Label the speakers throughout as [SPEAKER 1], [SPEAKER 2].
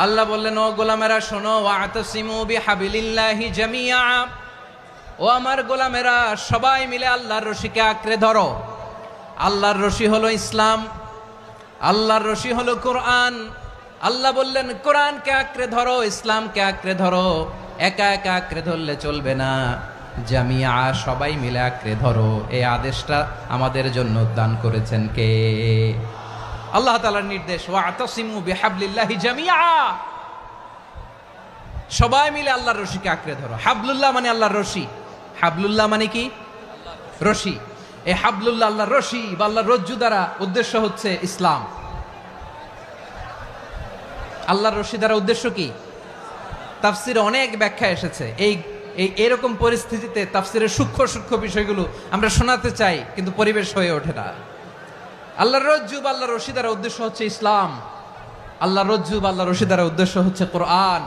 [SPEAKER 1] আল্লাহ বললেন, ও গোলামেরা শোনো, ওয়াতাসিমু বিহাবিলিল্লাহি জামিআ, ও আমার গোলামেরা সবাই মিলে আল্লাহর রশিকে আঁকড়ে ধরো। আল্লাহর রশি হলো ইসলাম, আল্লাহর রশি হলো কোরআন। আল্লাহ বললেন কোরআনকে আঁকড়ে ধরো, ইসলামকে আঁকড়ে ধরো। একা একা আঁকড়ে ধরলে চলবে না, জামিআ সবাই মিলে আঁকড়ে ধরো। এই আদেশটা আমাদের জন্য দান করেছেন কে? আল্লাহ তাআলার নির্দেশ, ওয়াতাসিমু বিহাবলিল্লাহি জামিআ, সবাই মিলে আল্লাহর রশিকে আঁকড়ে ধরো। হাবলুল্লাহ মানে আল্লাহর রশি। হাবলুল্লাহ মানে কি? রশি। এই হাবলুল্লাহ আল্লাহর রশি বা আল্লাহর রজ্জু দ্বারা উদ্দেশ্য হচ্ছে ইসলাম। আল্লাহর রশি দ্বারা উদ্দেশ্য কি? তাফসিরে অনেক ব্যাখ্যা এসেছে। এরকম পরিস্থিতিতে তাফসিরের সূক্ষ্ম সূক্ষ্ম বিষয়গুলো আমরা শোনাতে চাই, কিন্তু পরিবেশ হয়ে ওঠে না। আল্লাহর রজ্জু বা আল্লাহর রশি দ্বারা উদ্দেশ্য হচ্ছে ইসলাম। আল্লাহর রজ্জু বা আল্লাহর রশি দ্বারা উদ্দেশ্য হচ্ছে কোরআন।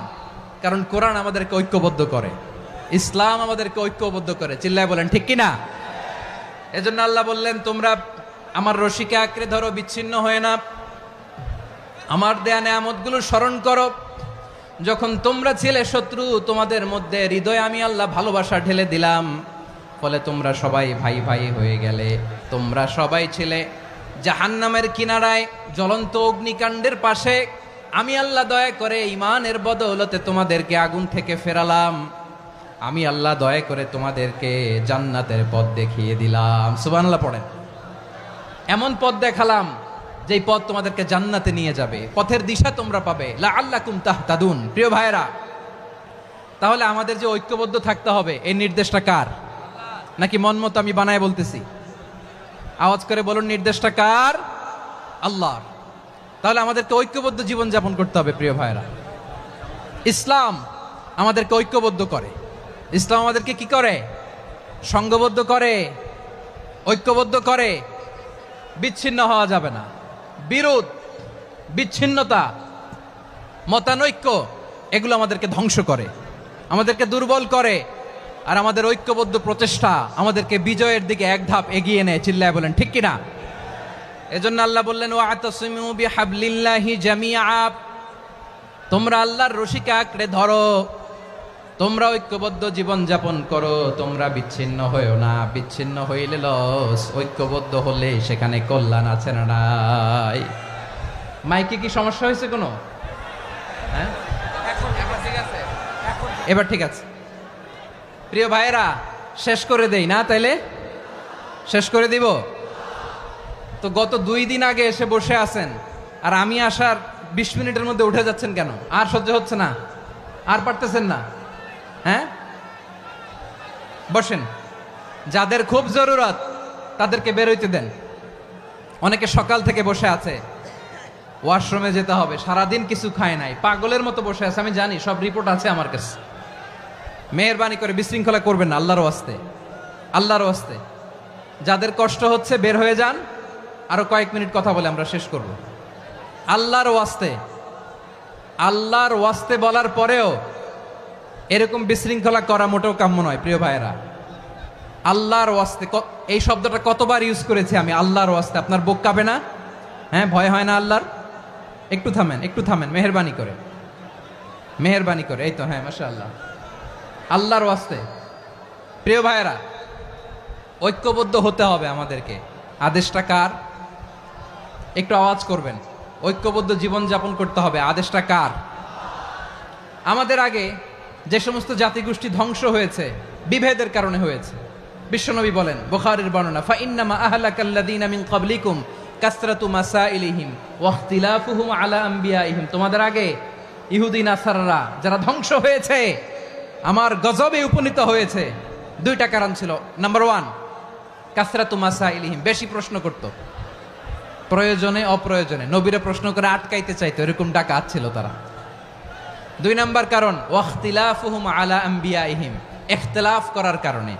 [SPEAKER 1] কারণ কোরআন আমাদেরকে ঐক্যবদ্ধ করে, ইসলাম আমাদেরকে ঐক্যবদ্ধ করে। চিল্লায় বলেন ঠিক কিনা? এজন্য আল্লাহ বললেন, তোমরা আমার রশিকে আঁকড়ে ধরো, বিচ্ছিন্ন হয়ে না। আমার দেয়া নেয়ামতগুলো স্মরণ করো। যখন তোমরা ছিলে শত্রু, তোমাদের মধ্যে হৃদয়ে আমি আল্লাহ ভালোবাসা ঢেলে দিলাম, ফলে তোমরা সবাই ভাই ভাই হয়ে গেলে। তোমরা সবাই ছিলে জাহান্নামের কিনারায়, জ্বলন্ত অগ্নিকাণ্ডের পাশে। আমি আল্লাহ দয়া করে ঈমানের বদৌলতে তোমাদেরকে আগুন থেকে ফেরালাম। আমি আল্লাহ দয়া করে তোমাদেরকে জান্নাতের পথ দেখিয়ে দিলাম। সুবহানাল্লাহ পড়েন। এমন পথ দেখালাম যেই পথ তোমাদেরকে জান্নাতে নিয়ে যাবে, পথের দিশা তোমরা পাবে। লাআল্লাকুম তাহতাদুন। প্রিয় ভাইরা, তাহলে আমাদের যে ঐক্যবদ্ধ থাকতে হবে, এই নির্দেশটা কার? নাকি মন মতো আমি বানায় বলতেছি? আওয়াজ করে বলুন, নির্দেশটা কার? আল্লাহর। তাহলে আমাদেরকে ঐক্যবদ্ধ জীবন যাপন করতে হবে। প্রিয় ভাইরা, ইসলাম আমাদেরকে ঐক্যবদ্ধ করে। ইসলাম আমাদেরকে কি করে? সংঘবদ্ধ করে, ঐক্যবদ্ধ করে। বিচ্ছিন্ন হওয়া যাবে না। বিরোধ, বিচ্ছিন্নতা, মতানৈক্য, এগুলো আমাদেরকে ধ্বংস করে, আমাদেরকে দুর্বল করে। আর আমাদের ঐক্যবদ্ধ প্রচেষ্টা আমাদেরকে বিজয়ের দিকে এক ধাপ এগিয়ে নেয়। চিল্লায় বলেন ঠিক কিনা? এজন্য আল্লাহ বললেন, ওয়াতাসিমু বিহাবলিল্লাহি জামিআ, তোমরা আল্লাহর রশিকে আঁকড়ে ধরো, তোমরা ঐক্যবদ্ধ জীবন যাপন করো, তোমরা বিচ্ছিন্ন হয়েও না। বিচ্ছিন্ন হইলে লস, ঐক্যবদ্ধ হলে সেখানে কল্যাণ আছে না নাই? মাইকে কি সমস্যা হয়েছে কোনো? হ্যাঁ, এবার ঠিক আছে। প্রিয় ভাইয়েরা, শেষ করে দেই না? তাইলে শেষ করে দিব তো। গত 2 দিন আগে এসে বসে আছেন, আর আমি আসার 20 মিনিটের মধ্যে উঠে যাচ্ছেন কেন? আর সহ্য হচ্ছে না? আর পারতেছেন না? হ্যাঁ, বসেন। যাদের খুব জরুরত তাদেরকে বেরোইতে দেন। অনেকে সকাল থেকে বসে আছে, ওয়াশরুমে যেতে হবে, সারাদিন কিছু খায় নাই, পাগলের মতো বসে আছে। আমি জানি, সব রিপোর্ট আছে আমার কাছে। মেহেরবানি করে বিশৃঙ্খলা করবেন না, আল্লাহর ওয়াস্তে, আল্লাহর ওয়াস্তে। যাদের কষ্ট হচ্ছে বের হয়ে যান। আরো কয়েক মিনিট কথা বলে আমরা শেষ করব। আল্লাহর ওয়াস্তে, আল্লাহর ওয়াস্তে বলার পরেও এরকম বিশৃঙ্খলা করা মোটেও কাম্য নয়। প্রিয় ভাইয়েরা, আল্লাহর ওয়াস্তে, এই শব্দটা কতবার ইউজ করেছি আমি, আল্লাহর ওয়াস্তে। আপনার বুক কাঁপে না? হ্যাঁ, ভয় হয় না আল্লাহর? একটু থামেন, একটু থামেন, মেহেরবানি করে, মেহেরবানি করে। এই তো, হ্যাঁ, মাশাআল্লাহ। আল্লাহর ওয়াস্তে। প্রিয় ভাইয়েরা, ঐক্যবদ্ধ হতে হবে আমাদেরকে। আদেশটা কার? একটু আওয়াজ করবেন। ঐক্যবদ্ধ জীবন যাপন করতে হবে। আদেশটা কার? আমাদের আগে যে সমস্ত জাতিগোষ্ঠী ধ্বংস হয়েছে, বিভেদের কারণে হয়েছে। বিশ্বনবী বলেন, বুখারীর বর্ণনা, ফাইন্নামা আহলাকাল্লাযীনা মিন ক্বাবলিকুম কাসরাতু মাসাইলিহিম ওয়া ইখতিলাফুহুম আলা আম্বিয়াইহিম। তোমাদের আগে ইহুদি নাসারারা যারা ধ্বংস হয়েছে, আমার গজবে উপনীত হয়েছে, 2টা কারণ ছিল। নাম্বার 1, কাসরাতু মাসাইলিহিম, বেশি প্রশ্ন করত, প্রয়োজনে অপ্রয়োজনে নবীরে প্রশ্ন করে আটকাইতে চাইতো, এরকম ডাকাত ছিল তারা। 2 নাম্বার কারণ, ওয়াখতিলাফুহুম আলা আম্বিয়াইহিম, ইখতিলাফ করার কারণে,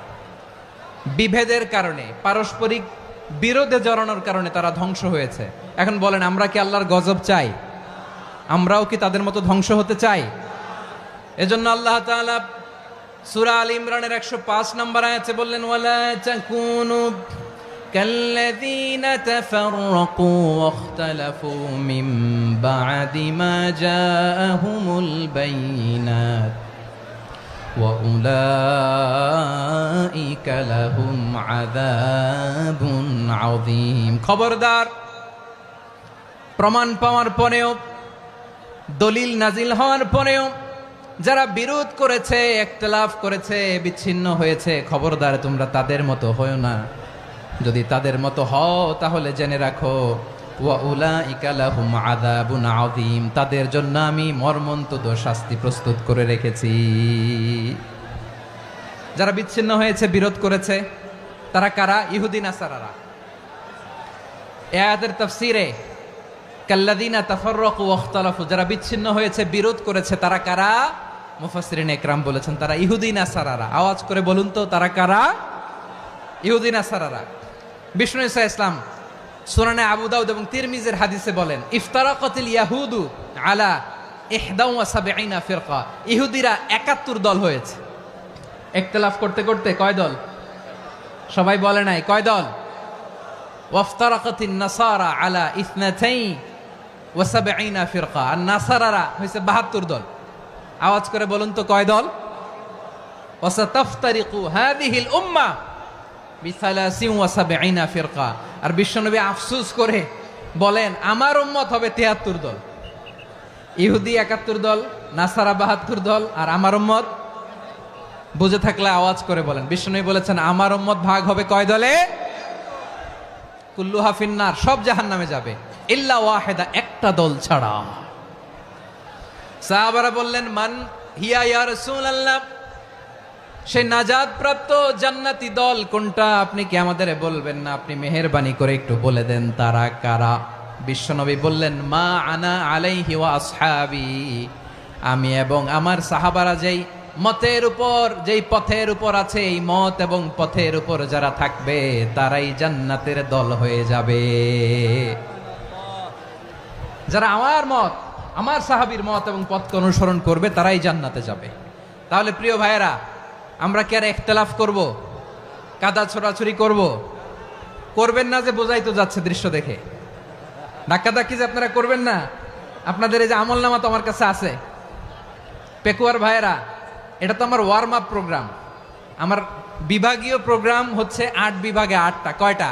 [SPEAKER 1] বিভেদের কারণে, পারস্পরিক বিরোধে জড়ানোর কারণে তারা ধ্বংস হয়েছে। এখন বলেন, আমরা কি আল্লাহর গজব চাই? আমরাও কি তাদের মতো ধ্বংস হতে চাই? এজন্য আল্লাহ তাআলা সূরা আল ইমরানের 105 নম্বর আয়াতে বললেন, ওয়ালা তাকুনু কাল্লাযীনা তাফাররাকু ওয়াখতালাফু মিন বা'দি মা জাআহুমুল বাইনাত ওয়া উলাইকা লাহুম আযাবুন আযীম। খবরদার, প্রমাণ পাওয়ার পরেও, দলিল নাজিল হওয়ার পরেও যারা বিরোধ করেছে, ইখতিলাফ করেছে, বিচ্ছিন্ন হয়েছে, খবরদার তোমরা তাদের মতো হয়ো না। যদি তাদের মতো হও তাহলে জেনে রাখো ওয়া উলাইকা লাহুম আযাবুন আযীম, তাদের জন্য আমি মর্মন্তুদ শাস্তি প্রস্তুত করে রেখেছি। যারা বিচ্ছিন্ন হয়েছে, বিরোধ করেছে, তারা কারা? ইহুদি নাসারারা। এই আয়াতের তাফসীরে কাল্লাযীনা তাফাররাকু ওয়া ইখতালাফু, যারা বিচ্ছিন্ন হয়েছে, বিরোধ করেছে, তারা কারা? মুফাসসিরিন ইকরাম বলেছেন তারা ইহুদি নাসারারা। আওয়াজ করে বলুন তো, তারা কারা? ইহুদি নাসারারা। বিষ্ণু ঈসা ইসলাম সুনানে আবু দাউদ এবং তিরমিজির হাদিসে বলেন, ইফতারাকাতিল ইয়াহুদু আলা 71 ফিরকা, ইহুদিরা 71 দল হয়েছে। ইখতিলাফ করতে করতে কয় দল? সবাই বলে নাই, কয় দল? ওয়াফতারাকাতিন নাসারা আলা 72 ফিরকা, আর নাসারারা হয়েছে 72 দল। আওয়াজ করে বলুন তো, কয় দল? ওয়াসাতাফতারিকু হাদিহিল উম্মাহ বি73 ফিরকা। আর বিশ্বনবী আফসোস করে বলেন, আমার উম্মত হবে 73 দল। ইহুদি 71 দল, নাসারা 72 দল, আর আমার উম্মত, বুঝে থাকলে আওয়াজ করে বলেন। বিশ্বনবী বলেছেন আমার উম্মত ভাগ হবে কয় দলে? কুল্লুহা ফিন্নার, সব জাহান্নামে যাবে, ইল্লা ওয়াহিদা, একটা দল ছাড়া। সাহাবারা বললেন, মান হিয়া ইয়া রাসূলুল্লাহ, সেই নাজাত প্রাপ্ত জান্নাতি দল কোনটা? আপনি কি আমাদের বলবেন না? আপনি মেহেরবানি করে একটু বলে দেন তারা কারা। বিশ্বনবী বললেন, মা আনা আলাইহি ওয়া আসহাবি, আমি এবং আমার সাহাবারা যেই মতের উপর, যেই পথের উপর আছে, এই মত এবং পথের উপর যারা থাকবে তারাই জান্নাতের দল হয়ে যাবে। যারা আমার মত, আমার সাহাবীর মত এবং পথকে অনুসরণ করবে তারাই জান্নাতে যাবে। তাহলে প্রিয় ভাইয়েরা, আমরা কি আর ইখতিলাফ করব? কাদা ছোড়াছুরি করব? করবেন না যে বোঝাই তো যাচ্ছে দৃশ্য দেখে। ধাক্কাধাক্কি যে আপনারা করবেন না। আপনাদের এই যে আমলনামা তো আমার কাছে আছে। পেকুয়ার ভাইয়েরা, এটা তো আমার ওয়ার্ম আপ প্রোগ্রাম। আমার বিভাগীয় প্রোগ্রাম হচ্ছে 8 বিভাগে 8টা। কয়টা?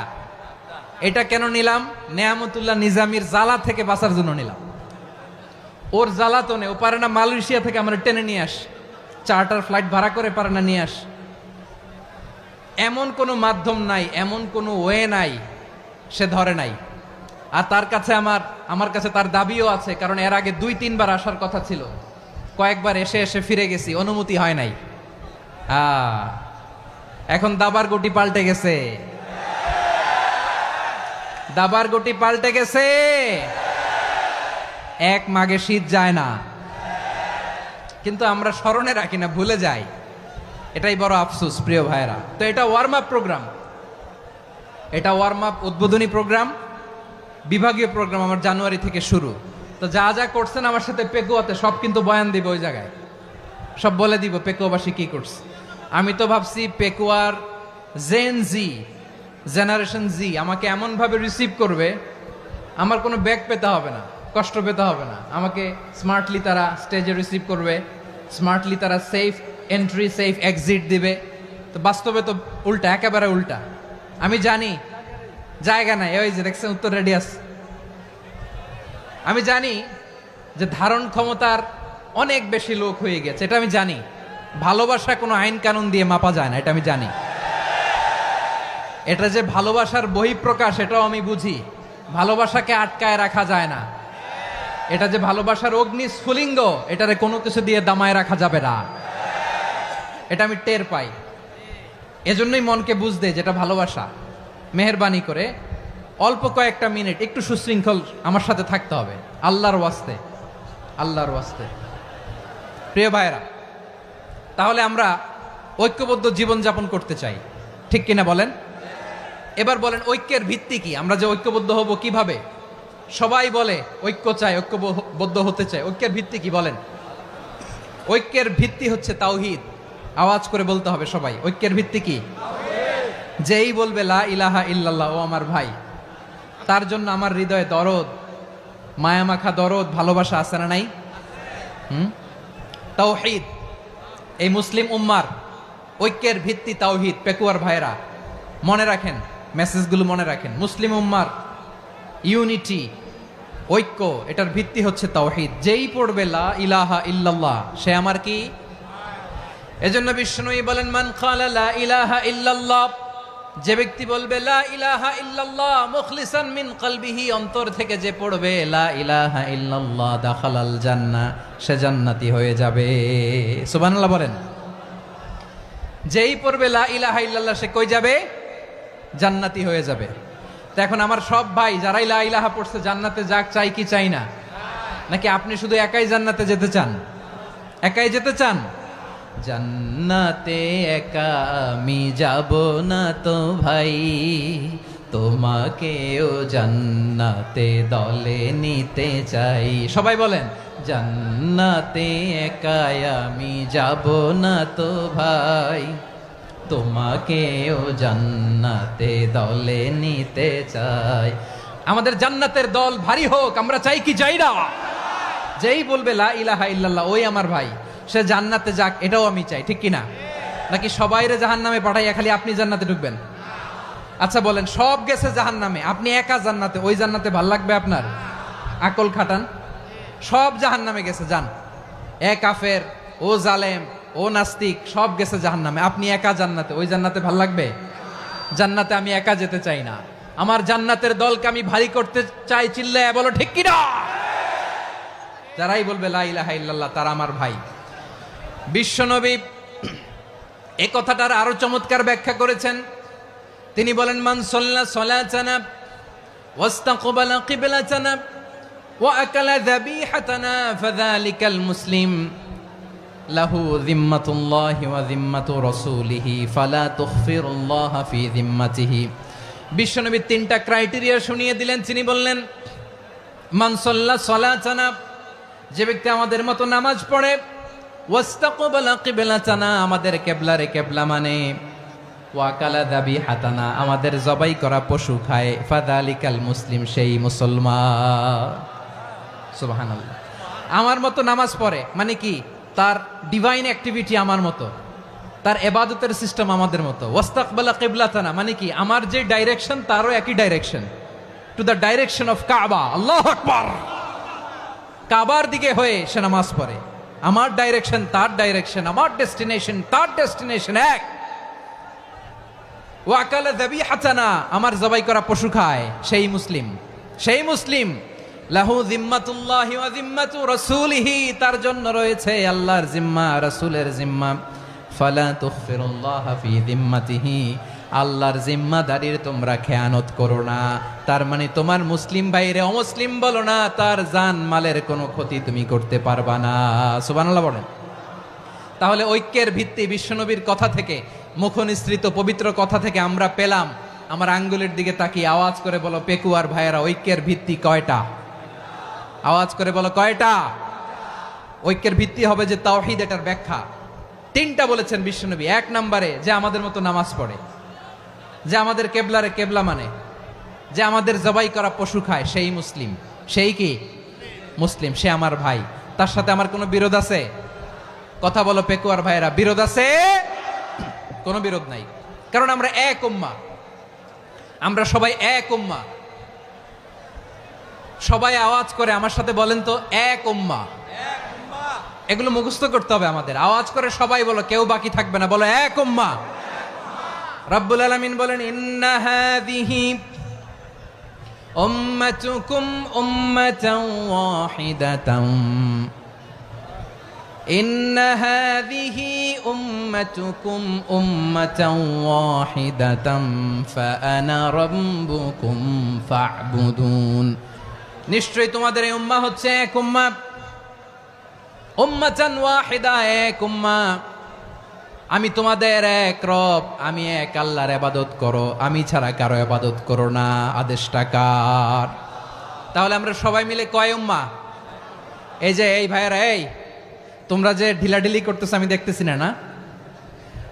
[SPEAKER 1] এটা কেন নিলাম? নেয়ামতুল্লাহ নিজামীর জ্বালা থেকে বাঁচার জন্য নিলাম। ওর জ্বালাতনে ও পারে না মালয়েশিয়া থেকে আমরা টেনে নিয়ে আস, চার্টার ফ্লাইট ভাড়া করে পারে না নিয়ে আস। এমন কোনো মাধ্যম নাই, এমন কোনো ওয়ে নাই সে ধরে নাই। আর তার কাছে আমার কাছে তার দাবিও আছে, কারণ এর আগে 2-3 বার আসার কথা ছিল। কয়েকবার এসে এসে ফিরে গেছি, অনুমতি হয় নাই। এখন দাবার গুটি পাল্টে গেছে, দাবার গুটি পাল্টে গেছে। এক মাঘে শীত যায় না, কিন্তু আমরা স্মরণে রাখি না, ভুলে যাই। এটাই বড় আফসোস প্রিয় ভাইরা। তো এটা ওয়ার্ম আপ প্রোগ্রাম, এটা ওয়ার্ম আপ উদ্বোধনী প্রোগ্রাম, বিভাগীয় প্রোগ্রাম আমার জানুয়ারি থেকে শুরু। তো যা যা করছেন আমার সাথে পেকুয়াতে সব কিন্তু বয়ান দিব, ওই জায়গায় সব বলে দিব পেকুয়াবাসী কি করছে। আমি তো ভাবছি পেকুয়ার জেনারেশন জি আমাকে এমনভাবে রিসিভ করবে, আমার কোনো ব্যাগ পেতে হবে না, কষ্ট পেতে হবে না। আমাকে স্মার্টলি তারা স্টেজে রিসিভ করবে, স্মার্টলি তারা সেফ এন্ট্রি, সেফ এক্সিট দিবে। তো বাস্তবে তো উল্টা, একেবারে উল্টা। আমি জানি জায়গা নাই, ওই যে দেখছেন উত্তর রেডিয়াস। আমি জানি যে ধারণ ক্ষমতার অনেক বেশি লোক হয়ে গেছে, এটা আমি জানি। ভালোবাসা কোনো আইন কানুন দিয়ে মাপা যায় না, এটা আমি জানি। এটা যে ভালোবাসার বহিঃপ্রকাশ, এটাও আমি বুঝি। ভালোবাসাকে আটকায় রাখা যায় না। এটা যে ভালোবাসার অগ্নি স্ফুলিঙ্গ, এটারে কোনো কিছু দিয়ে দামায় রাখা যাবে না, এটা আমি টের পাই। এজন্যই মনকে বুঝতে যেটা ভালোবাসা। মেহেরবানি করে অল্প কয়েকটা মিনিট একটু সুশৃঙ্খল আমার সাথে থাকতে হবে, আল্লাহর ওয়াস্তে, আল্লাহর ওয়াস্তে। প্রিয় ভাইয়েরা, তাহলে আমরা ঐক্যবদ্ধ জীবনযাপন করতে চাই, ঠিক কিনা বলেন? এবার বলেন ঐক্যের ভিত্তি কি? আমরা যে ঐক্যবদ্ধ হব কিভাবে? সবাই বলে ঐক্য চাই, ঐক্যবদ্ধ হতে চাই। ঐক্যের ভিত্তি কি বলেন? ঐক্যের ভিত্তি হচ্ছে তাওহীদ। আওয়াজ করে বলতে হবে সবাই, ঐক্যের ভিত্তি কি? যেই বলবে লা ইলাহা ইল্লাল্লাহ, ও আমার ভাই, তার জন্য আমার হৃদয়ে দরদ, মায়ামাখা দরদ ভালোবাসা আছে না নাই? তাওহীদ, এই মুসলিম উম্মার ঐক্যের ভিত্তি তাওহীদ। পেকুয়ার ভাইরা মনে রাখেন, মেসেজগুলো মনে রাখেন। মুসলিম উম্মার ইউনিটি, ঐক্য, এটার ভিত্তি হচ্ছে তাওহীদ। যেই পড়বে লা ইলাহা ইল্লাল্লাহ সে আমার কি? এজন্য বিষ্ণুই বলেন, মান ক্বালা লা ইলাহা ইল্লাল্লাহ, যে ব্যক্তি বলবে লা ইলাহা ইল্লাল্লাহ মুখলিসান মিন কলবিহি, অন্তর থেকে যে পড়বে লা ইলাহা ইল্লাল্লাহ, দাখালাল জান্নাহ, সে জান্নাতি হয়ে যাবে। সুবহানাল্লাহ বলেন। যেই পড়বে লা ইলাহা ইল্লাল্লাহ সে কই যাবে? জান্নাতি হয়ে যাবে। তো এখন আমার সব ভাই যারাই লা ইলাহা পড়ছে জান্নাতে যাক, চাই কি চাই না? নাকি আপনি শুধু একাই জান্নাতে যেতে চান? একাই যেতে চান? জান্নাতে একা আমি যাব না তো ভাই, তোমাকেও জান্নাতে দলে নিতে চাই। সবাই বলেন, জান্নাতে একা আমি যাব না তো ভাই, তোমাকেও জান্নাতে দলে নিতে চাই। আমাদের জান্নাতের দল ভারী হোক, আমরা চাই কি চাই না? যেই বলবে লা ইলাহা ইল্লাল্লাহ ওই আমার ভাই, সে জান্নাতে যাক, এটাও আমি চাই, ঠিক কিনা? নাকি সবাইরে জাহান্নামে পাঠাইয়া খালি আপনি জান্নাতে ঢুকবেন? আচ্ছা বলেন, সব গেছে জাহান্নামে, আপনি একা জান্নাতে, ওই জান্নাতে ভাল লাগবে আপনার? আকল খাটান। সব জাহান্নামে গেছে, যান। এ কাফের, ও জালেম, ও নাস্তিক, সব গেছে জাহান্নামে, আপনি একা জান্নাতে, ওই জান্নাতে ভাল লাগবে? জান্নাতে আমি একা যেতে চাই না, আমার জান্নাতের দলকে আমি ভারী করতে চাই। চিল্লায় বলো ঠিক কিনা? যারাই বলবে লা ইলাহা ইল্লাল্লাহ তারা আমার ভাই। বিশ্বনবী এই কথাটার আরো চমৎকার ব্যাখ্যা করেছেন। তিনি বলেন, মান সাল্লা সালাতানা ওয়াস্তাকবালা কিবলাতানা ওয়া আকালা যাবিহাতানা ফাযালিকাল মুসলিম লাহু যিম্মাতুল্লাহি ওয়া যিম্মাতু রাসূলিহি ফালা তুখফিরুল্লাহা ফি যিম্মাতিহি। বিশ্বনবী তিনটা ক্রাইটেরিয়া শুনিয়ে দিলেন। তিনি বললেন, মান সাল্লা সালাতানা, যে ব্যক্তি আমাদের মতো নামাজ পড়ে, ওয়াস্তাকবালা কিবলাতানা, আমাদের কিবলারে কিবলা মানে, ওয়া আকালা যাবিহাতানা, আমাদের জবাই করা পশু খায়, ফাযালিকাল মুসলিম, সেই মুসলমান। সুবহানাল্লাহ। আমার মতো নামাজ পড়ে মানে কি? তার ডিভাইন অ্যাক্টিভিটি আমার মতো, তার ইবাদতের সিস্টেম আমাদের মতো। ওয়াস্তাকবালা কিবলাতানা মানে কি? আমার যে ডাইরেকশন তারও একই direction, to the direction of কাবা। আল্লাহু আকবার। কাবার দিকে হয়ে সে নামাজ পড়ে। আমার ডাইরেকশন তার ডাইরেকশন, আমার ডেস্টিনেশন তার ডেস্টিনেশন এক। ওয়া আকালা যাবিহাতানা, আমার জবাই করা পশু খায়, সেই মুসলিম। সেই মুসলিম। লাহু যিম্মাতুল্লাহি ওয়া যিম্মাতু রাসূলিহি, তার জন্য রয়েছে আল্লাহর জিম্মা, রাসূলের জিম্মা। ফালা তুখফিরুল্লাহা ফি যিম্মাতিহি, আল্লাহর জিম্মাদারির তোমরা খেয়ানত করো না। তার মানে তোমার মুসলিম ভাইরে অমুসলিম বলো না, তার জান মালের কোনো ক্ষতি তুমি করতে পারবা না। সুবহানাল্লাহ বলেন। তাহলে ঐক্যের ভিত্তি বিশ্বনবীর কথা থেকে, মুখনিসৃত পবিত্র কথা থেকে আমরা পেলাম। আমার আঙ্গুলের দিকে তাকিয়ে আওয়াজ করে বলো পেকুয়ার ভাইয়েরা, ঐক্যের ভিত্তি কয়টা? আওয়াজ করে বলো কয়টা? ঐক্যের ভিত্তি হবে যে তাওহীদ, এটার ব্যাখ্যা তিনটা বলেছেন বিশ্বনবী। এক নম্বরে, যে আমাদের মতো নামাজ পড়ে, যে আমাদের কেবলারে কেবলা মানে, যে আমাদের জবাই করা পশু খায়, সেই মুসলিম। সেই কি? মুসলিম। সে আমার ভাই। তার সাথে আমার কোনো বিরোধ আছে? কথা বলো পেকুয়ার ভাইয়েরা, বিরোধ আছে? কোনো বিরোধ নাই, কারণ আমরা এক উম্মাহ, আমরা সবাই এক উম্মাহ। সবাই আওয়াজ করে আমার সাথে বলেন তো, এক উম্মাহ। এগুলো মুখস্থ করতে হবে আমাদের। আওয়াজ করে সবাই বলো, কেউ বাকি থাকবে না, বলো এক উম্মাহ। রব্বুল আলামিন বলেন, ইন্না হাযিহি উম্মাতুকুম উম্মাতান ওয়াহিদাতান, ইন্না হাযিহি উম্মাতুকুম উম্মাতান ওয়াহিদাতান ফাআনা রাব্বুকুম ফা'বুদুন। নিশ্চয়ই তোমাদের এই উম্মাহ হচ্ছে এক উম্মাহ। উম্মাতান ওয়াহিদা, এক উম্মাহ। আমি তোমাদের এক রব, আমি এক আল্লাহর ইবাদত করো, আমি ছাড়া কারো ইবাদত করো না। আদেশটা কার? তাহলে আমরা সবাই মিলে কয় উম্মাহ? এই যে এই ভাইয়েরা, এই তোমরা যে ঢিলাঢিলি করতেছো আমি দেখতেছি না, না?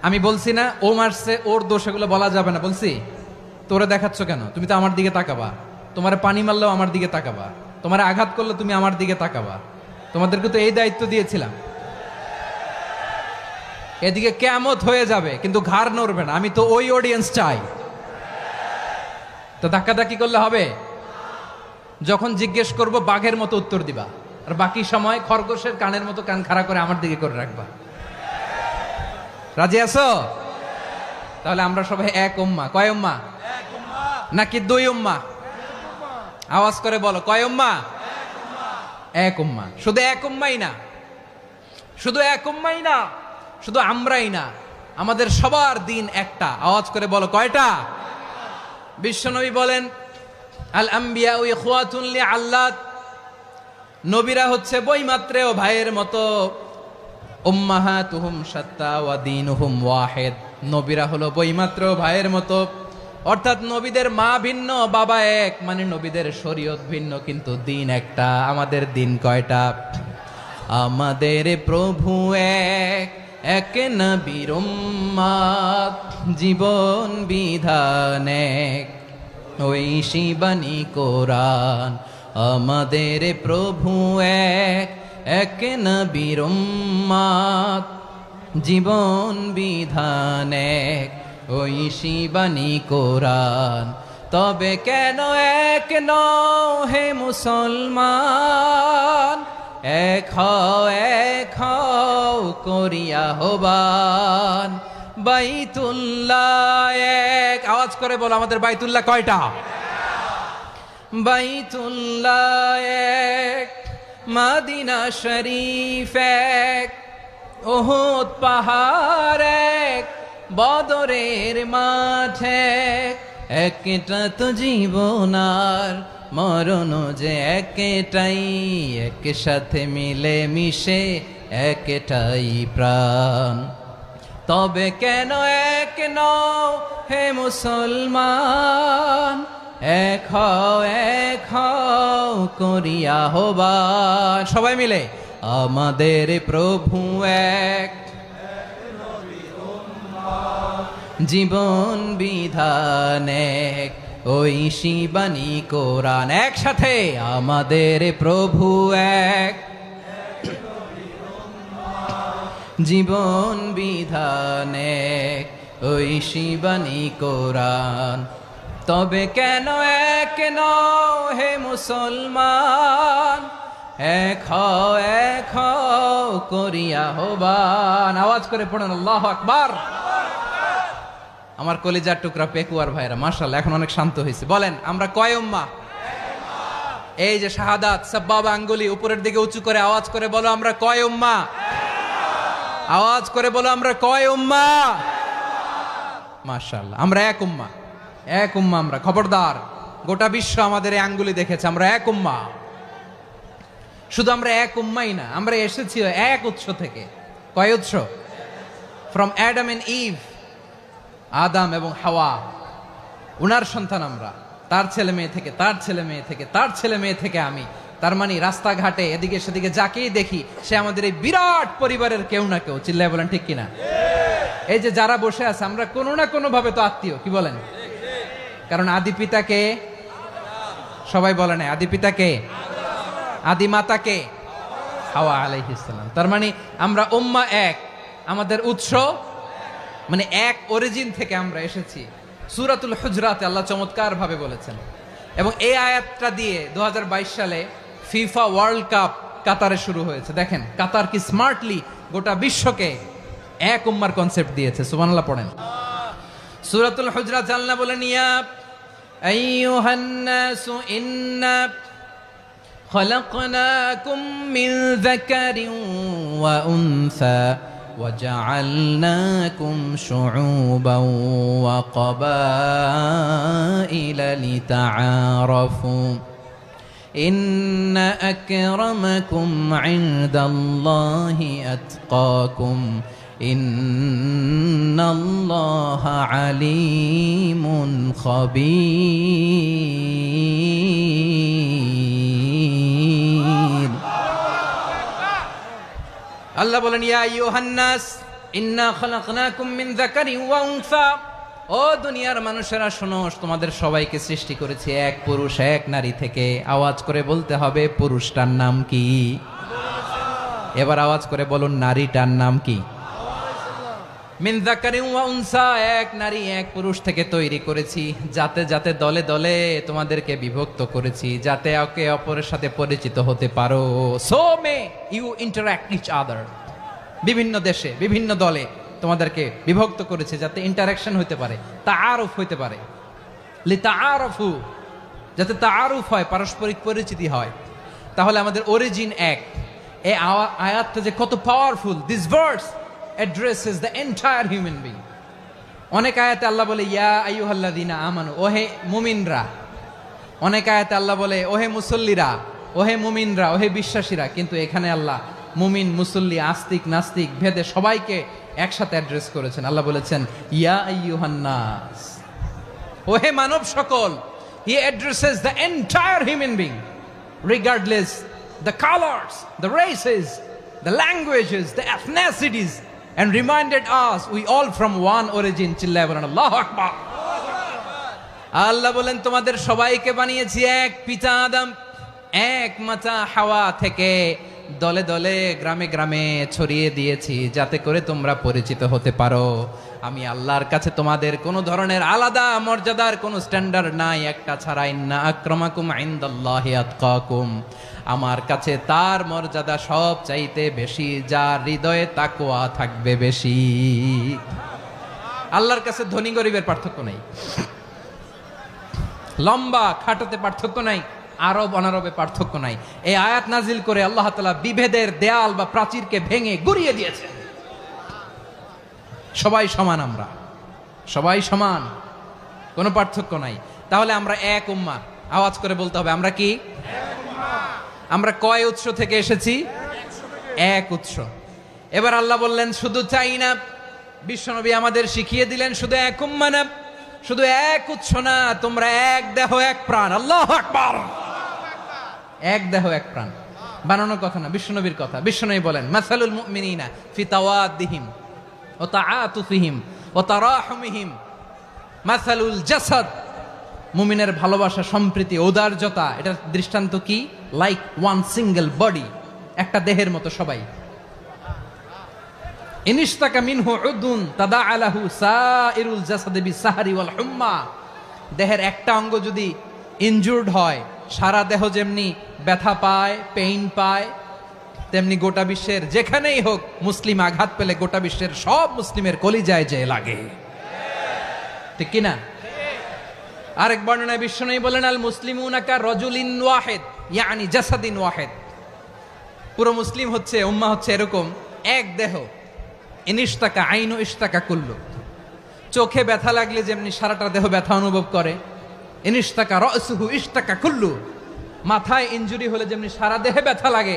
[SPEAKER 1] আমি বলছি না ও মারছে, ওর দোষ, এগুলো বলা যাবে না। বলছি তোরে দেখাচ্ছ কেন? তুমি তো আমার দিকে তাকাবা। তোমার পানি মারলেও আমার দিকে তাকাবা। তোমার আঘাত করলে তুমি আমার দিকে তাকাবা। তোমাদেরকে তো এই দায়িত্ব দিয়েছিলাম। এদিকে কিয়ামত হয়ে যাবে কিন্তু ঘাড় নড়বে না, আমি তো ওই অডিয়েন্স চাই। তো ধাক্কাধাক্কি করলে হবে? যখন জিজ্ঞেস করব বাঘের মতো উত্তর দিবা, আর বাকি সময় খরগোশের কানের মতো কান খাড়া করে আমার দিকে করে রাখবা। রাজি আছো? তাহলে আমরা সবাই এক উম্মাহ। কয় উম্মাহ? নাকি দুই উম্মাহ? আওয়াজ করে বলো, কয় উম্মাহ? এক উম্মাহ। শুধু এক উম্মাই না, শুধু এক উম্মাই না, শুধু আমরাই না, আমাদের সবার দিন একটা। আওয়াজ করে বলো, কয়টা? বিশ্বনবী বলেন, আল আম্বিয়া ইখওয়াতুন লিআল্লাত, নবীরা হচ্ছে বৈমাত্রেয় ভাইয়ের মতো। উম্মাহাতুহুম শাত্তা ওয়া দীনুহুম ওয়াহিদ, নবীরা হলো বৈমাত্রেয় ভাইয়ের মতো। অর্থাৎ নবীদের মা ভিন্ন, বাবা এক, মানে নবীদের শরীয়ত ভিন্ন, কিন্তু দিন একটা। আমাদের দিন কয়টা? আমাদের প্রভু এক, এক নবীর উম্মত, জীবন বিধান এক, ওই শিবানী কোরআন। আমাদের প্রভু এক, এক নবীর উম্মত, জীবন বিধান এক, ওই শিবানী কোরআন। তবে কেন এক নও হে মুসলমান, এক হও করিয়া হবান। বাইতুল্লাহ এক, আওয়াজ করে বলো, আমাদের বাইতুল্লাহ কয়টা? বাইতুল্লাহ এক, মদিনা শরীফ এক, উহুদ পাহাড় এক, বদরের মাঠ এক। একটা তো জীবন আর মরণ যে একটাই, একসাথে মিলে মিশে একটাই প্রাণ। তবে কেন এক নও হে মুসলমান, এক হও করিয়া হবান। সবাই মিলে, আমাদের প্রভু এক, জীবন বিধান এক, ওই শিবানী কোরআন। একসাথে, আমাদের প্রভু এক, জীবন বিধান এক, ওই শিবানী কোরআন। তবে কেন এক নও হে মুসলমান, এক হও করিয়া হবান। আওয়াজ করে পড়েন আল্লাহু আকবার। আমার কলিজার টুকরা পেকুয়ার ভাইরা মাশাআল্লাহ এখন অনেক শান্ত হয়েছে। বলেন, আমরা কয় উম্মাহ? এই যে শাহাদাত সাব্বাবা আঙ্গুলি উপরের দিকে উঁচু করে আওয়াজ করে বলো, আমরা কয় উম্মাহ? আওয়াজ করে বলো, আমরা কয় উম্মাহ? মাশাআল্লাহ, আমরা এক উম্মাহ, এক উম্মাহ আমরা। খবরদার, গোটা বিশ্ব আমাদের এই আঙ্গুলি দেখেছে, আমরা এক উম্মাহ। শুধু আমরা এক উম্মাই না, আমরা এসেছি এক উৎস থেকে। কয় উৎস? ফ্রম অ্যাডাম এন্ড ইভ, আদম এবং হাওয়া, উনার সন্তান আমরা। তার ছেলে মেয়ে থেকে, তার ছেলে মেয়ে থেকে, তার ছেলে মেয়ে থেকে আমি। তার মানে রাস্তাঘাটে এদিকে সেদিকে যাকেই দেখি সে আমাদের এই বিরাট পরিবারের কেউ না কেউ। চিল্লায় বলেন ঠিক কিনা? এই যে যারা বসে আছে, আমরা কোনো না কোনো ভাবে তো আত্মীয়। কি বলেন? কারণ আদি পিতাকে সবাই বলে না, আদি পিতাকে, আদি মাতাকে হাওয়া আলাইহিস সালাম। তার মানে আমরা উম্মাহ এক, আমাদের উৎস মানে এক অরিজিন থেকে আমরা এসেছি। সূরাতুল হুজরাতে আল্লাহ চমৎকার ভাবে বলেছেন। এবং এই আয়াতটা দিয়ে 2022 সালে ফিফা ওয়ার্ল্ড কাপ কাতারে শুরু হয়েছে। দেখেন কাতার কি স্মার্টলি গোটা বিশ্বকে এক উম্মার কনসেপ্ট দিয়েছে। সুবহানাল্লাহ পড়েন। সূরাতুল হুজরাত আল্লাহ বলেন, ইয়া আইয়ুহান নাসু ইন্না খলাকনাকুম মিন যাকারিন ওয়া উনসা وجعلناكم شعوبا وقبائل لتعارفوا إن أكرمكم عند الله أتقاكم إن الله عليم خبير। আল্লাহ বলেন, ইয়া আইয়ুহান নাস ইন্না খালাকনাকুম মিন যাকারিন ওয়া উনসা, ও দুনিয়ার মানুষেরা শোনো, তোমাদের সবাইকে সৃষ্টি করেছি এক পুরুষ এক নারী থেকে। আওয়াজ করে বলতে হবে পুরুষটার নাম কি? এবার আওয়াজ করে বলুন নারীটার নাম কি? মিন যাকারিন ওয়া উনসা, এক নারী এক পুরুষ থেকে তৈরি করেছি। যাতে যাতে দলে দলে তোমাদেরকে বিভক্ত করেছি, যাতে একে অপরের সাথে পরিচিত হতে পারো। So may you interact each other. বিভিন্ন দেশে বিভিন্ন দলে তোমাদেরকে বিভক্ত করেছে যাতে ইন্টারাকশন হতে পারে, তাআরুফ হতে পারে। লিতাআরফু, যাতে তাআরুফ হয়, পারস্পরিক পরিচিতি হয়। তাহলে আমাদের অরিজিন এক। এই আয়াতটা যে কত powerful! This verse addresses the entire human being. অনেক আয়াতে আল্লাহ বলে ইয়া আইয়ুহাল্লাযীনা আমানু, ওহে মুমিনরা। অনেক আয়াতে আল্লাহ বলে ওহে মুসল্লিরা, ওহে মুমিনরা, ওহে বিশ্বাসীরা। কিন্তু এখানে আল্লাহ মুমিন মুসল্লি আস্তিক নাস্তিক ভেদে সবাইকে একসাথে অ্যাড্রেস করেছেন। আল্লাহ বলেছেন ইয়া আইয়ুহান নাস, ওহে মানব সকল। He addresses the entire human being regardless the colors, the races, the languages, the ethnicities, and reminded us we all from one origin. Chillai bolen Allahu Akbar. আল্লাহ বলেন তোমাদের সবাইকে বানিয়েছি এক পিতা আদম, এক মাতা হাওয়া থেকে। দলে দলে গ্রামে গ্রামে ছড়িয়ে দিয়েছি যাতে করে তোমরা পরিচিত হতে পারো। আমি আল্লাহর কাছে তোমাদের কোনো ধরনের আলাদা মর্যাদার কোনো স্ট্যান্ডার্ড নাই, একটা ছাড়া। ইন্না আক্রামাকুম ইনদাল্লাহি আতকাকুম, আমার কাছে তার মর্যাদা সব চাইতে বেশি যার হৃদয়ে তাকওয়া থাকবে বেশি। আল্লাহর কাছে ধনী গরিবের পার্থক্য নাই, লম্বা খাটোতে পার্থক্য নাই, আরব অনারবে পার্থক্য নাই। এই আয়াত নাজিল করে আল্লাহ তাআলা বিভেদের দেয়াল বা প্রাচীরকে ভেঙে গুড়িয়ে দিয়েছেন। সবাই সমান, আমরা সবাই সমান, কোনো পার্থক্য নাই। তাহলে আমরা এক উম্মাহ। আওয়াজ করে বলতে হবে আমরা কি? আমরা কয় উৎস থেকে এসেছি? এক উৎস। এবার আল্লাহ বললেন শুধু চাই না, বিশ্বনবী আমাদের শিখিয়ে দিলেন শুধু এক উম্মাহ না, শুধু এক উৎস না, তোমরা এক দেহ এক প্রাণ। আল্লাহু আকবার। এক দেহ এক প্রাণ বানানোর কথা না, বিশ্বনবীর কথা। বিশ্বনবী বলেন মাসালুল মুমিনিনা ফি তাওয়াদ্দিহিম ওয়া তাআতুফিহিম ওয়া তারাহুমিহিম মাসালুল জাসাদ। মুমিনের ভালোবাসা, সম্প্রীতি, ঔদার্যতা, এটার দৃষ্টান্ত কি? লাইক ওয়ান সিঙ্গেল বডি, একটা দেহের মতো সবাই। ইনিশতাকা মিনহু উদুন তাদাআ লাহু সাইরুল জাসাদি বিসাহরি ওয়াল হুম্মা। দেহের একটা অঙ্গ যদি ইনজুর্ড হয়, সারা দেহ যেমনি ব্যথা পায়, পেইন পায়, তেমনি গোটা বিশ্বের যেখানেই হোক মুসলিম আঘাত পেলে গোটা বিশ্বের সব মুসলিমের কলিজায় যে লাগে, ঠিক কিনা? আরেক বর্ণনায় বিশ্বনবী বলেন আল মুসলিমুনা কা রাজুলিন ওয়াহিদ ইয়ানি জাসাদিন ওয়াহিদ। পুরো মুসলিম হচ্ছে, উম্মাহ হচ্ছে এরকম এক দেহ। ইনিশতাকা আইনু ইশতাকা কুল্লু। চোখে ব্যথা লাগলে যেমনি সারাটা দেহ ব্যথা অনুভব করে, ইনিশতাকা রাসুহু ইশতাকা কুল্লু। মাথায় ইনজুরি হলে যেমনি সারা দেহে ব্যথা লাগে,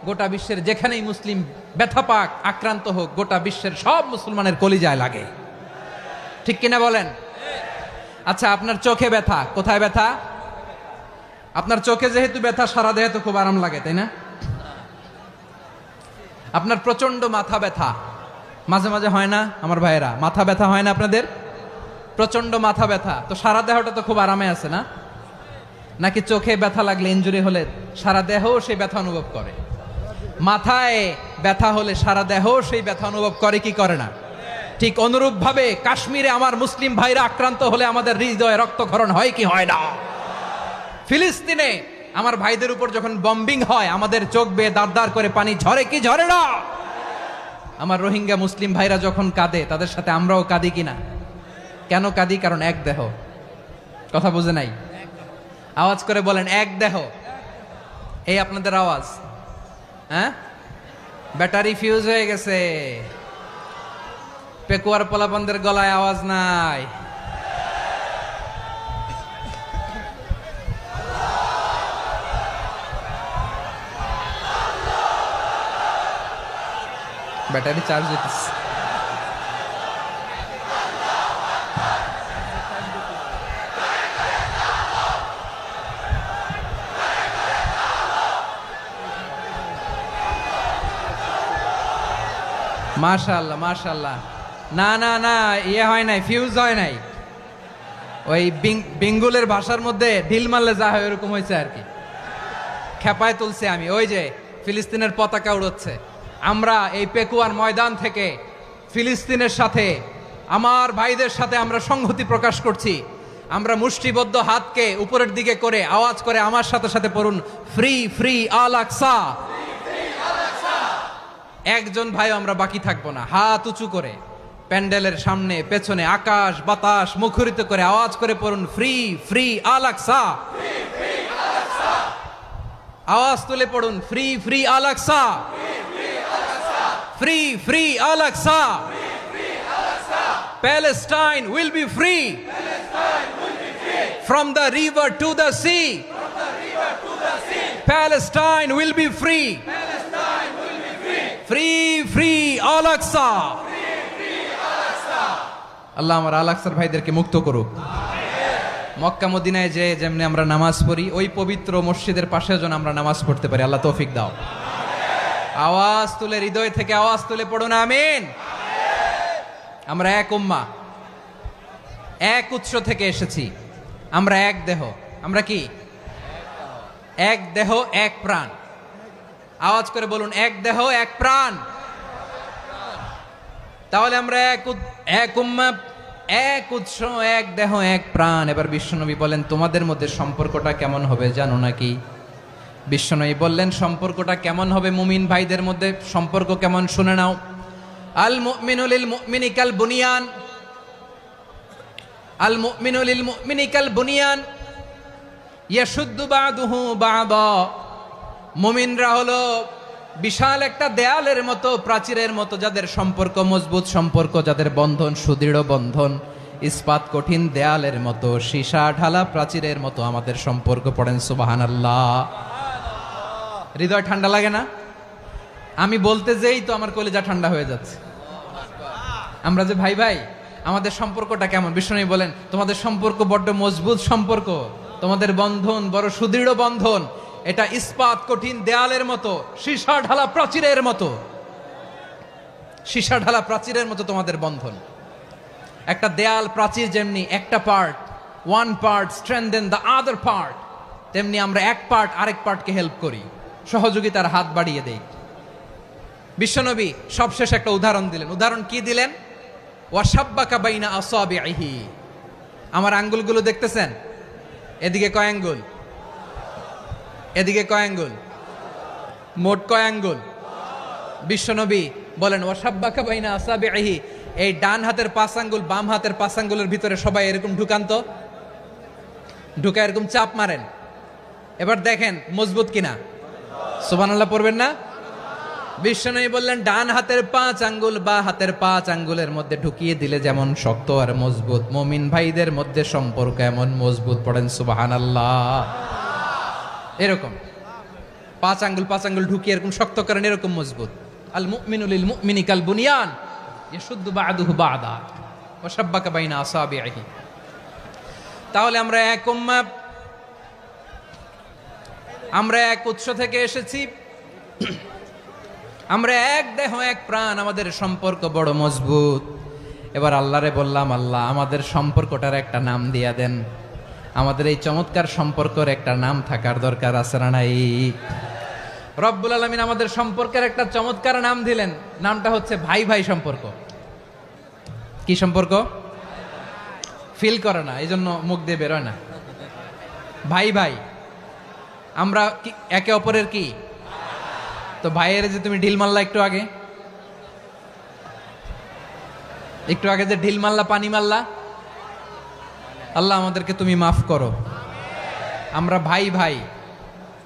[SPEAKER 1] গোটা বিশ্বের যেখানেই মুসলিম ব্যথা পাক, আক্রান্ত হোক, গোটা বিশ্বের সব মুসলমানের কলিজায় লাগে, ঠিক কিনা বলেন? আচ্ছা, আপনার চোখে ব্যথা, কোথায় ব্যথা? আপনার চোখে যেহেতু ব্যথা, সারা দেহে তো খুব আরাম লাগে, তাই না? আপনার প্রচন্ড মাথা ব্যথা মাঝে মাঝে হয় না আমার ভাইয়েরা? মাথা ব্যথা হয় না আপনাদের? প্রচন্ড মাথা ব্যথা, তো সারা দেহটা তো খুব আরামে আছে না? নাকি চোখে ব্যথা লাগলে, ইনজুরি হলে সারা দেহ সেই ব্যথা অনুভব করে? মাথায় ব্যথা হলে সারা দেহ সেই ব্যথা অনুভব করে কি করে না? ঠিক অনুরূপ ভাবে কাশ্মীরে আমার মুসলিম ভাইরা আক্রান্ত হলে আমাদের হৃদয়ে রক্তক্ষরণ হয় কি হয় না? ফিলিস্তিনে আমার ভাইদের উপর যখন বম্বিং হয়, আমাদের চোখ বেয়ে দাঁড় দাঁড় করে পানি ঝরে কি ঝরে না? আমার রোহিঙ্গা মুসলিম ভাইরা যখন কাঁদে, তাদের সাথে আমরাও কাঁদি কিনা? কেন কাঁদি? কারণ এক দেহ। কথা বুঝে নাই? আওয়াজ করে বলেন এক দেহ। এই আপনাদের আওয়াজ, হ্যাঁ? ব্যাটারি ফিউজ হয়ে গেছে, পেকুয়ার পোলাপানদের গলায় আওয়াজ নাই। ব্যাটারি চার্জ হইতেছে। মাশাআল্লাহ মাশাআল্লাহ। না না না, ইয়ে হয় নাই, ফিউজ হয় নাই। ওই বেঙ্গলের ভাষার মধ্যে ঢিল মারলে যা হয় এরকম হয়েছে আর কি। খেপায় তুলছে আমি, ওই যে ফিলিস্তিনের পতাকা উড়োচ্ছে। আমরা এই পেকুয়ার ময়দান থেকে ফিলিস্তিনের সাথে, আমার ভাইদের সাথে আমরা সংহতি প্রকাশ করছি। আমরা মুষ্টিবদ্ধ হাতকে উপরের দিকে করে আওয়াজ করে আমার সাথে সাথে পড়ুন, ফ্রি ফ্রি আল আকসা। একজন ভাই আমরা বাকি থাকবো না। হাত উঁচু করে প্যান্ডেলের সামনে পেছনে আকাশ বাতাস মুখরিত করে আওয়াজ করে পড়ুন, ফ্রি ফ্রি আল আকসা। আওয়াজ তুলে পড়ুন, free free Al Aqsa, free free Al Aqsa. Palestine will be free from the river to the sea. Palestine will be free. Free free Al Aqsa. আল্লাহ আমার আল আকসার ভাইদেরকে মুক্ত করুক। মক্কা মদিনায় যে যেমনি আমরা নামাজ পড়ি, ওই পবিত্র মসজিদের পাশে যেন আমরা নামাজ পড়তে পারি। আল্লাহ তৌফিক দাও। আওয়াজ তুলে, হৃদয় থেকে আওয়াজ তুলে পড়ুন আমিন। আমরা এক উম্মা, এক উৎস থেকে এসেছি। আমরা এক দেহ। আমরা কি? এক দেহ এক প্রাণ। আওয়াজ করে বলুন, এক দেহ এক প্রাণ। তাহলে আমরা এক উম্মা, এক উৎস, এক দেহ এক প্রাণ। এবার বিশ্বনবী বলেন, তোমাদের মধ্যে সম্পর্কটা কেমন হবে জানো নাকি? বিশ্বনবী বললেন, সম্পর্কটা কেমন হবে মুমিন ভাইদের মধ্যে? সম্পর্ক কেমন শুনে নাও। আল মুমিনু লিল মুমিনি কাল বুনিয়ান, আল মুমিনু লিল মুমিনি কাল বুনিয়ান ইয়াশুদ্দু বাদুহু বাদা। মুমিনরা হলো বিশাল একটা দেয়ালের মতো, প্রাচীরের মতো, যাদের সম্পর্ক মজবুত সম্পর্ক, যাদের বন্ধন সুদৃঢ় বন্ধন, ইস্পাত কঠিন দেয়ালের মতো, সীসা ঢালা প্রাচীরের মতো আমাদের সম্পর্ক। পড়েন সুবহানাল্লাহ। হৃদয় ঠান্ডা লাগে না? আমি বলতে যেই তো আমার কলিজা ঠান্ডা হয়ে যাচ্ছে। আমরা যে ভাই ভাই, আমাদের সম্পর্কটা কেমন? বিষ্ণু বলেন, তোমাদের সম্পর্ক বড্ড মজবুত সম্পর্ক, তোমাদের বন্ধন বড় সুদৃঢ় বন্ধন। এটা ইস্পাত কঠিন দেয়ালের মতো, সীসা ঢালা প্রাচীরের মতো, সীসা ঢালা প্রাচীরের মতো তোমাদের বন্ধন। একটা দেয়াল প্রাচীর যেমনি একটা part, one part strengthen the other part, তেমনি আমরা এক পার্ট আরেক পার্টকে হেল্প করি, সহযোগিতার হাত বাড়িয়ে দেই। বিশ্বনবী সবশেষ একটা উদাহরণ দিলেন। উদাহরণ কি দিলেন? ওয়াসাব্বাকা বাইনা আসাবিহি। আমার আঙ্গুলগুলো দেখতেছেন? এদিকে কয় আঙ্গুল, এদিকে কয় আঙ্গুল, মোট কয় আঙ্গুল? বিশ্বনবী বলেন, ওয়াসাব্বাকা বাইনা আসাবিহি। এই ডান হাতের 5 আঙ্গুল বাম হাতের 5 আঙ্গুলের ভিতরে সবাই এরকম ঢুকান তো, ঢুকা এরকম চাপ মারেন। এবার দেখেন মজবুত কিনা। সুবহানাল্লাহ পড়বেন না? বিশ্বনবী বললেন, ডান হাতের 5 আঙ্গুল বা হাতের 5 আঙ্গুলের মধ্যে ঢুকিয়ে দিলে যেমন শক্ত আর মজবুত, মুমিন ভাইদের মধ্যে সম্পর্ক এমন মজবুত। পড়েন সুবহানাল্লাহ। এরকম 5 আঙ্গুল ঢুকিয়ে এরকম শক্ত করেন, এরকম মজবুত। আল মুমিনু লিল মুমিনি কাল বুনিয়ান ইয়াশুদ্দু বাদুহু বাদা ওয়া শাব্বাকা বাইনা আসাবিহি। তাহলে আমরা এক উম্মাহ, আমরা এক উৎস থেকে এসেছি, আমরা এক দেহ এক প্রাণ, আমাদের সম্পর্ক বড় মজবুত। এবার আল্লাহরে বললাম, আল্লাহ আমাদের সম্পর্কটার একটা নাম দিয়া দেন। আমাদের এই চমৎকার সম্পর্কের একটা নাম থাকার দরকার আছে না নাই? রব্বুল আলামিন আমাদের সম্পর্কের একটা চমৎকার নাম দিলেন। নামটা হচ্ছে ভাই ভাই সম্পর্ক। কি সম্পর্ক? ফিল করে না, এই জন্য মুখ দিয়ে বেরোয় না। ভাই ভাই, আমরা একে অপরের কি? তো ভাইয়ের যে তুমি ঢিল মারলা একটু আগে, যে ঢিল মারলা, পানি মারলা, আল্লাহ আমাদেরকে তুমি মাফ করো। আমরা ভাই ভাই,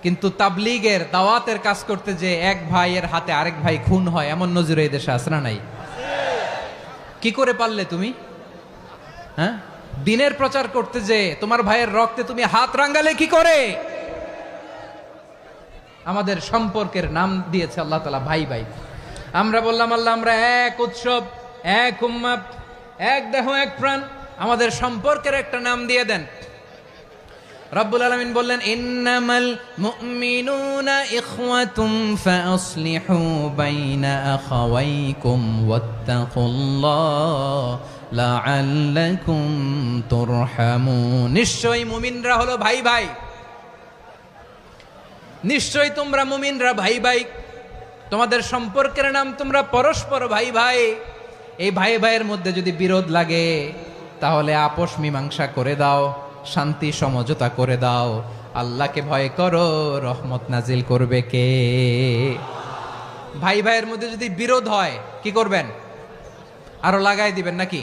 [SPEAKER 1] কিন্তু তাবলীগের দাওয়াতের কাজ করতে যে এক ভাইয়ের হাতে আরেক ভাই খুন হয়, এমন নজির এই দেশে আছে না নাই? কি করে পারলে তুমি? হ্যাঁ, দিনের প্রচার করতে যে তোমার ভাইয়ের রক্তে তুমি হাত রাঙ্গালে কি করে? আমাদের সম্পর্কের নাম দিয়েছে আল্লাহ তাআলা ভাই ভাই। আমরা বললাম, আল্লাহ আমরা এক উৎসব, এক উম্মাহ, এক দেহ এক প্রাণ, আমাদের সম্পর্কের একটা নাম দিয়ে দেন। রব্বুল আলামিন বললেন, ইন্নামাল মুমিনুনা ইখওয়াতুম ফাআসলিহু বাইনা আখাওয়াইকুম ওয়াত্তাকুল্লাহ লাআল্লাকুম তুরহামুন। নিশ্চয়ই মুমিনরা হলো ভাই ভাই, নিশ্চয়ই তোমরা মুমিনরা ভাই ভাই, তোমাদের সম্পর্কের নাম তোমরা পরস্পর ভাই ভাই। এই ভাই ভাইয়ের মধ্যে যদি বিরোধ লাগে তাহলে আপোষ মীমাংসা করে দাও, শান্তি সমঝোতা করে দাও। আল্লাহকে ভয় করো, রহমত নাজিল করবে কে? ভাই ভাইয়ের মধ্যে যদি বিরোধ হয় কি করবেন? আরো লাগাই দিবেন নাকি?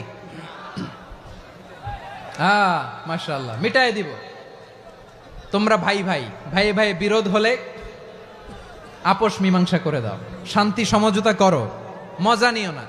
[SPEAKER 1] মাশাআল্লাহ, মিটাই দিব। তোমরা ভাই ভাই, ভাই ভাই বিরোধ হলে আপোষ মীমাংসা করে দাও, শান্তি সমঝোতা করো, মজা নিও না।